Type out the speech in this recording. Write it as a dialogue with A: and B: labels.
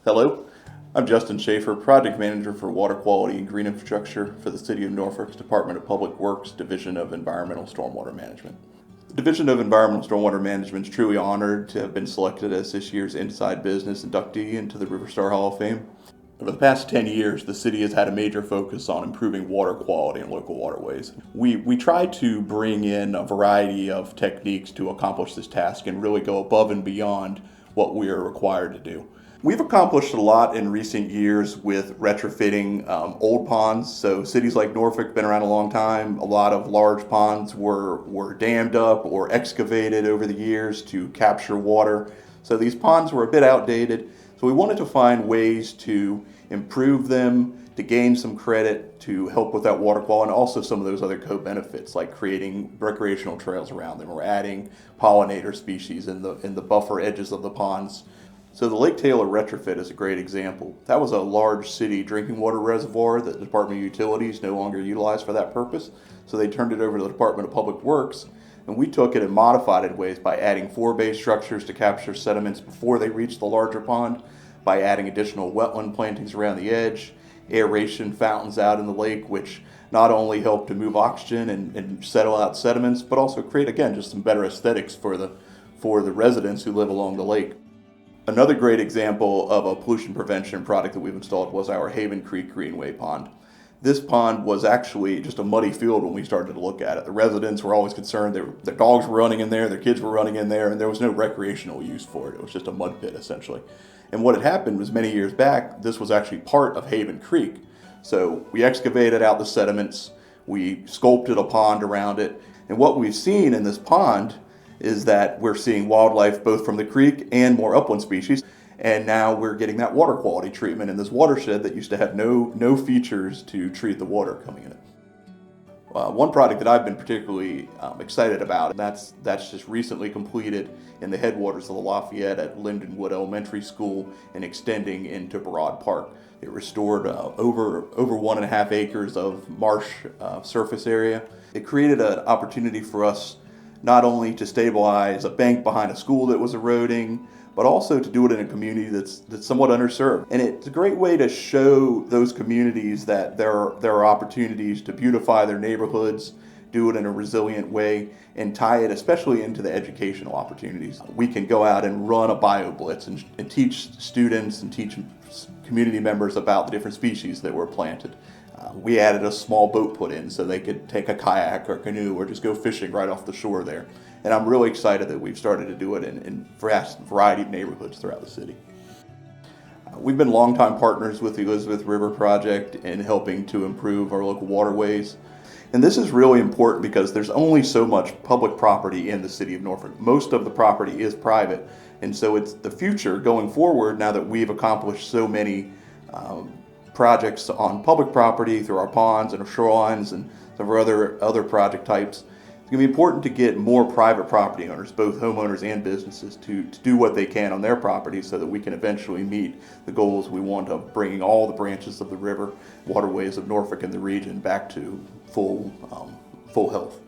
A: Hello, I'm Justin Schaefer, Project Manager for Water Quality and Green Infrastructure for the City of Norfolk's Department of Public Works Division of Environmental Stormwater Management. The Division of Environmental Stormwater Management is truly honored to have been selected as this year's Inside Business inductee into the River Star Hall of Fame. Over the past 10 years, the city has had a major focus on improving water quality in local waterways. We try to bring in a variety of techniques to accomplish this task and really go above and beyond what we are required to do. We've accomplished a lot in recent years with retrofitting old ponds. So cities like Norfolk have been around a long time. A lot of large ponds were dammed up or excavated over the years to capture water. So these ponds were a bit outdated. So we wanted to find ways to improve them, to gain some credit, to help with that water quality, and also some of those other co-benefits like creating recreational trails around them or adding pollinator species in the buffer edges of the ponds. So the Lake Taylor retrofit is a great example. That was a large city drinking water reservoir that the Department of Utilities no longer utilized for that purpose. So they turned it over to the Department of Public Works, and we took it and modified it in ways by adding 4-bay structures to capture sediments before they reach the larger pond, by adding additional wetland plantings around the edge, aeration fountains out in the lake, which not only help to move oxygen and settle out sediments, but also create, again, just some better aesthetics for the residents who live along the lake. Another great example of a pollution prevention product that we've installed was our Haven Creek Greenway pond. This pond was actually just a muddy field when we started to look at it. The residents were always concerned their dogs were running in there, their kids were running in there, and there was no recreational use for it. It was just a mud pit, essentially. And what had happened was many years back, this was actually part of Haven Creek. So we excavated out the sediments, we sculpted a pond around it, and what we've seen in this pond is that we're seeing wildlife both from the creek and more upland species. And now we're getting that water quality treatment in this watershed that used to have no features to treat the water coming in it. One project that I've been particularly excited about, and that's just recently completed in the headwaters of the Lafayette at Lindenwood Elementary School and extending into Broad Park. It restored over 1.5 acres of marsh surface area. It created an opportunity for us not only to stabilize a bank behind a school that was eroding, but also to do it in a community that's somewhat underserved. And it's a great way to show those communities that there are opportunities to beautify their neighborhoods, do it in a resilient way, and tie it especially into the educational opportunities. We can go out and run a bio blitz and teach students and teach community members about the different species that were planted. We added a small boat put in so they could take a kayak or canoe or just go fishing right off the shore there. And I'm really excited that we've started to do it in vast variety of neighborhoods throughout the city. We've been longtime partners with the Elizabeth River Project in helping to improve our local waterways. And this is really important because there's only so much public property in the city of Norfolk. Most of the property is private. And so it's the future going forward now that we've accomplished so many projects on public property through our ponds and our shorelines and some of our other project types. It's going to be important to get more private property owners, both homeowners and businesses, to do what they can on their property so that we can eventually meet the goals we want of bringing all the branches of the river, waterways of Norfolk and the region back to full health.